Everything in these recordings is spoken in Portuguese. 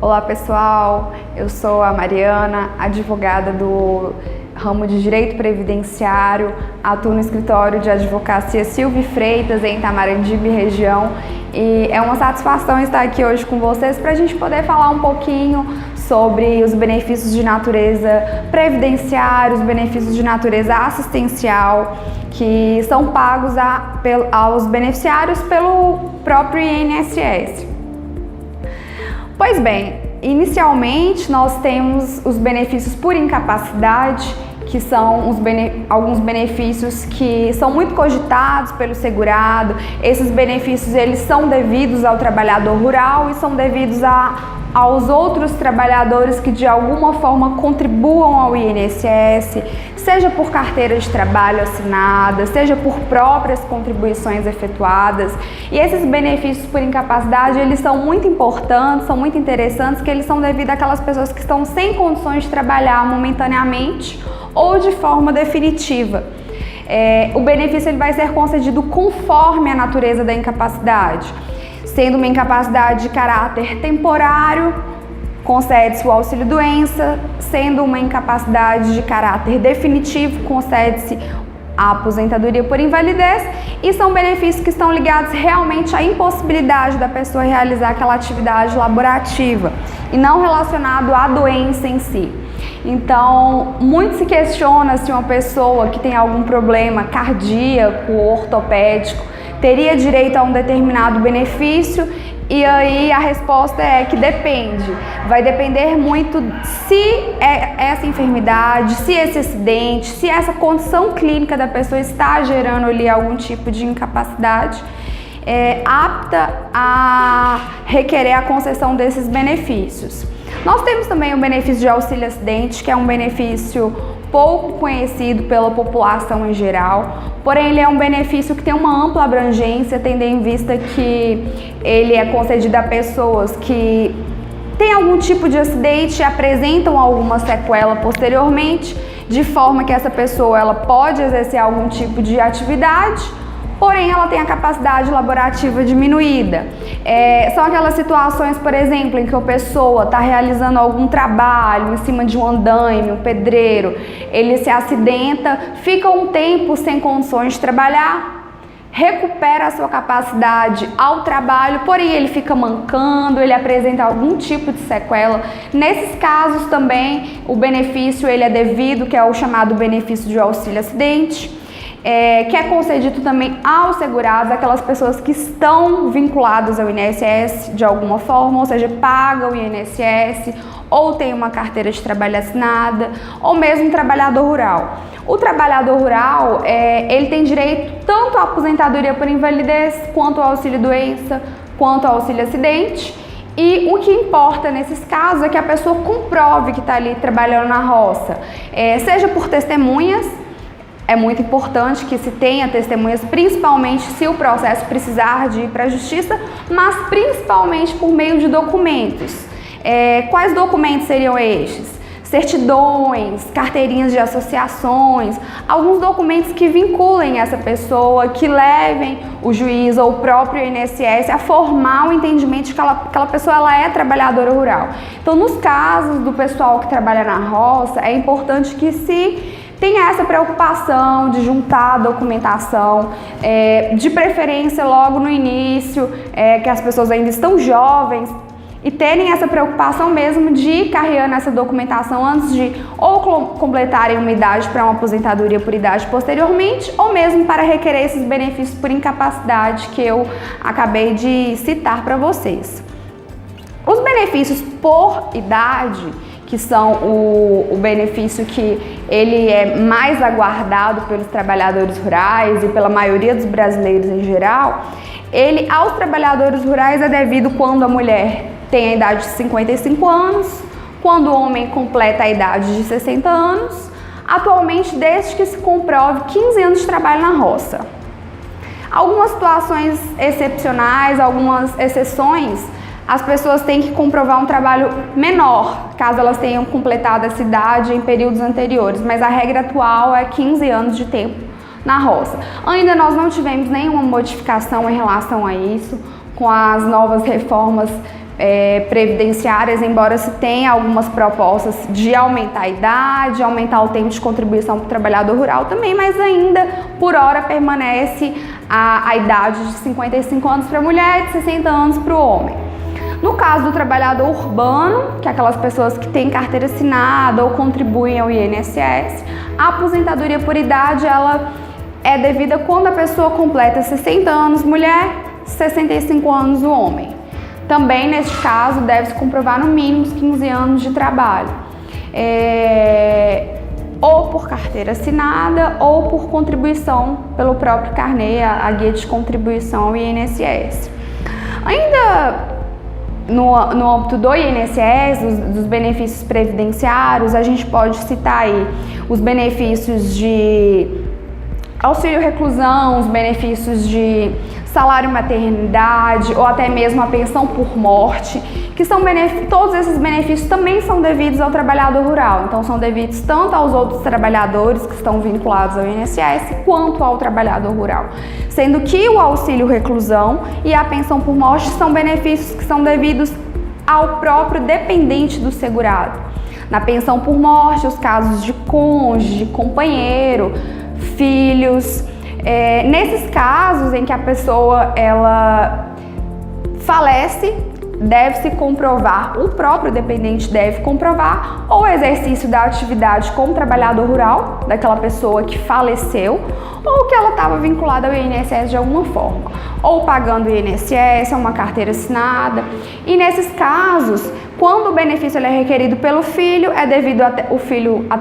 Olá pessoal, eu sou a Mariana, advogada do ramo de Direito Previdenciário, atuo no escritório de advocacia Silvio Freitas em Tamarandibe região e é uma satisfação estar aqui hoje com vocês para a gente poder falar um pouquinho sobre os benefícios de natureza previdenciária, os benefícios de natureza assistencial que são pagos aos beneficiários pelo próprio INSS. Pois bem, inicialmente nós temos os benefícios por incapacidade, que são alguns benefícios que são muito cogitados pelo segurado. Esses benefícios eles são devidos ao trabalhador rural e são devidos aos outros trabalhadores que de alguma forma contribuam ao INSS, seja por carteira de trabalho assinada, seja por próprias contribuições efetuadas. E esses benefícios por incapacidade, eles são muito importantes, são muito interessantes, que eles são devidos àquelas pessoas que estão sem condições de trabalhar momentaneamente ou de forma definitiva. O benefício ele vai ser concedido conforme a natureza da incapacidade. Sendo uma incapacidade de caráter temporário, concede-se o auxílio-doença. Sendo uma incapacidade de caráter definitivo, concede-se a aposentadoria por invalidez. E são benefícios que estão ligados realmente à impossibilidade da pessoa realizar aquela atividade laborativa e não relacionado à doença em si. Então, muito se questiona se uma pessoa que tem algum problema cardíaco ou ortopédico teria direito a um determinado benefício, e aí a resposta é que depende. Vai depender muito se essa enfermidade, se esse acidente, se essa condição clínica da pessoa está gerando ali algum tipo de incapacidade apta a requerer a concessão desses benefícios. Nós temos também o benefício de auxílio acidente, que é um benefício pouco conhecido pela população em geral, porém ele é um benefício que tem uma ampla abrangência, tendo em vista que ele é concedido a pessoas que têm algum tipo de acidente e apresentam alguma sequela posteriormente, de forma que essa pessoa ela pode exercer algum tipo de atividade, porém ela tem a capacidade laborativa diminuída. São aquelas situações, por exemplo, em que a pessoa está realizando algum trabalho em cima de um andaime, um pedreiro, ele se acidenta, fica um tempo sem condições de trabalhar, recupera a sua capacidade ao trabalho, porém ele fica mancando, ele apresenta algum tipo de sequela. Nesses casos também o benefício ele é devido, que é o chamado benefício de auxílio acidente, que é concedido também aos segurados, aquelas pessoas que estão vinculadas ao INSS de alguma forma, ou seja, pagam o INSS, ou tem uma carteira de trabalho assinada, ou mesmo um trabalhador rural. O trabalhador rural, ele tem direito tanto à aposentadoria por invalidez, quanto ao auxílio-doença, quanto ao auxílio-acidente. E o que importa nesses casos é que a pessoa comprove que está ali trabalhando na roça, seja por testemunhas. É muito importante que se tenha testemunhas, principalmente se o processo precisar de ir para a justiça, mas principalmente por meio de documentos. Quais documentos seriam estes? Certidões, carteirinhas de associações, alguns documentos que vinculem essa pessoa, que levem o juiz ou o próprio INSS a formar o entendimento de que aquela pessoa ela é trabalhadora rural. Então, nos casos do pessoal que trabalha na roça, é importante que se tenha essa preocupação de juntar a documentação, de preferência logo no início, que as pessoas ainda estão jovens, e terem essa preocupação mesmo de ir carregando essa documentação antes de ou completarem uma idade para uma aposentadoria por idade posteriormente, ou mesmo para requerer esses benefícios por incapacidade que eu acabei de citar para vocês. Os benefícios por idade, que são o benefício que ele é mais aguardado pelos trabalhadores rurais e pela maioria dos brasileiros em geral, ele aos trabalhadores rurais é devido quando a mulher tem a idade de 55 anos, quando o homem completa a idade de 60 anos, atualmente desde que se comprove 15 anos de trabalho na roça. Algumas situações excepcionais, algumas exceções, as pessoas têm que comprovar um trabalho menor, caso elas tenham completado essa idade em períodos anteriores, mas a regra atual é 15 anos de tempo na roça. Ainda nós não tivemos nenhuma modificação em relação a isso, com as novas reformas previdenciárias, embora se tenha algumas propostas de aumentar a idade, aumentar o tempo de contribuição para o trabalhador rural também, mas ainda, por hora, permanece a idade de 55 anos para a mulher e de 60 anos para o homem. No caso do trabalhador urbano, que é aquelas pessoas que têm carteira assinada ou contribuem ao INSS, a aposentadoria por idade ela é devida quando a pessoa completa 60 anos mulher, 65 anos o homem. Também, neste caso, deve-se comprovar no mínimo os 15 anos de trabalho, ou por carteira assinada ou por contribuição pelo próprio carnê, a guia de contribuição ao INSS. Ainda no âmbito do INSS, dos benefícios previdenciários, a gente pode citar aí os benefícios de auxílio reclusão, os benefícios de salário maternidade ou até mesmo a pensão por morte, que são todos esses benefícios também são devidos ao trabalhador rural, então são devidos tanto aos outros trabalhadores que estão vinculados ao INSS quanto ao trabalhador rural, sendo que o auxílio reclusão e a pensão por morte são benefícios que são devidos ao próprio dependente do segurado. Na pensão por morte, os casos de cônjuge, companheiro, filhos. Nesses casos em que a pessoa ela falece, deve-se comprovar, o próprio dependente deve comprovar ou o exercício da atividade como trabalhador rural daquela pessoa que faleceu ou que ela estava vinculada ao INSS de alguma forma, ou pagando o INSS, uma carteira assinada. E nesses casos, quando o benefício ele é requerido pelo filho, é devido até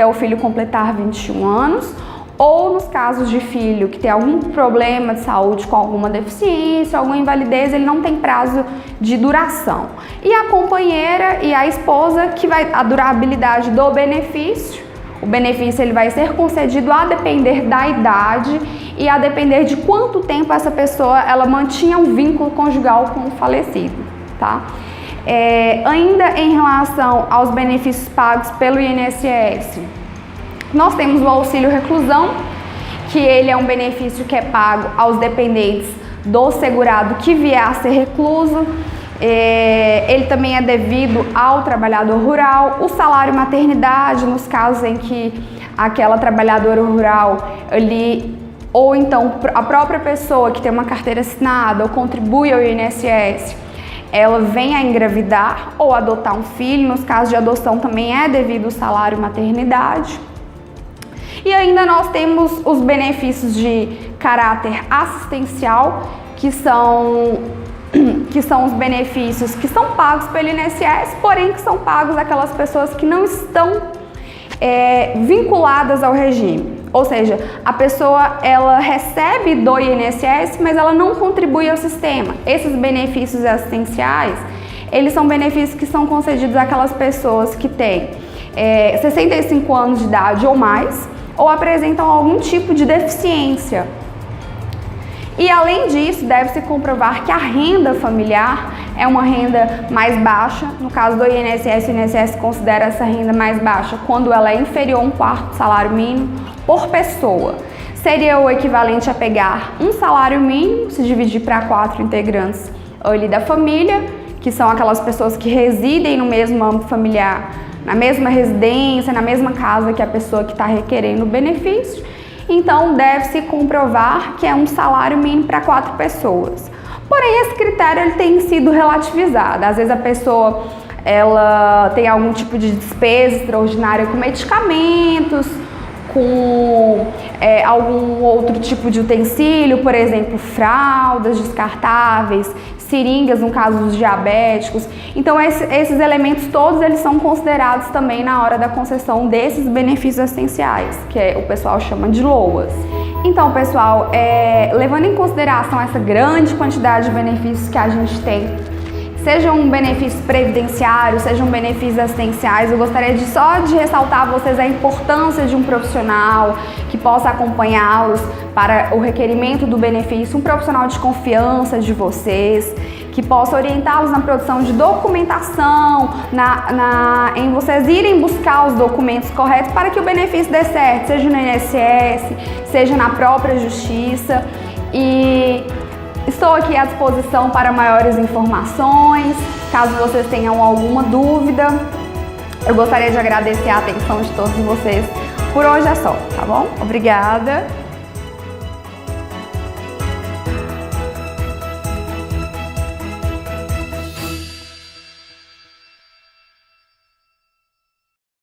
o filho completar 21 anos, ou nos casos de filho que tem algum problema de saúde com alguma deficiência, alguma invalidez, ele não tem prazo de duração. E a companheira e a esposa, que vai a durabilidade do benefício, o benefício ele vai ser concedido a depender da idade e a depender de quanto tempo essa pessoa ela mantinha um vínculo conjugal com o falecido, tá? Ainda em relação aos benefícios pagos pelo INSS, nós temos o auxílio reclusão, que ele é um benefício que é pago aos dependentes do segurado que vier a ser recluso. Ele também é devido ao trabalhador rural. O salário maternidade, nos casos em que aquela trabalhadora rural ali, ou então a própria pessoa que tem uma carteira assinada ou contribui ao INSS, ela vem a engravidar ou adotar um filho. Nos casos de adoção também é devido ao salário maternidade. E ainda nós temos os benefícios de caráter assistencial, que são os benefícios que são pagos pelo INSS, porém que são pagos àquelas pessoas que não estão vinculadas ao regime. Ou seja, a pessoa ela recebe do INSS, mas ela não contribui ao sistema. Esses benefícios assistenciais, eles são benefícios que são concedidos àquelas pessoas que têm 65 anos de idade ou mais, ou apresentam algum tipo de deficiência. E além disso, deve-se comprovar que a renda familiar é uma renda mais baixa. No caso do INSS, o INSS considera essa renda mais baixa quando ela é inferior a 1/4 do salário mínimo por pessoa. Seria o equivalente a pegar um salário mínimo, se dividir para 4 integrantes ali da família, que são aquelas pessoas que residem no mesmo âmbito familiar, na mesma residência, na mesma casa que a pessoa que está requerendo o benefício. Então, deve-se comprovar que é um salário mínimo para 4 pessoas. Porém, esse critério ele tem sido relativizado. Às vezes a pessoa ela tem algum tipo de despesa extraordinária com medicamentos, com algum outro tipo de utensílio, por exemplo, fraldas descartáveis, seringas no caso dos diabéticos. Então esses elementos todos eles são considerados também na hora da concessão desses benefícios essenciais, que o pessoal chama de LOAS. Então, pessoal, levando em consideração essa grande quantidade de benefícios que a gente tem, sejam benefícios previdenciários, sejam benefícios assistenciais, eu gostaria só de ressaltar a vocês a importância de um profissional que possa acompanhá-los para o requerimento do benefício, um profissional de confiança de vocês, que possa orientá-los na produção de documentação, em vocês irem buscar os documentos corretos para que o benefício dê certo, seja no INSS, seja na própria Justiça. E Estou aqui à disposição para maiores informações, caso vocês tenham alguma dúvida. Eu gostaria de agradecer a atenção de todos vocês. Por hoje é só, tá bom? Obrigada!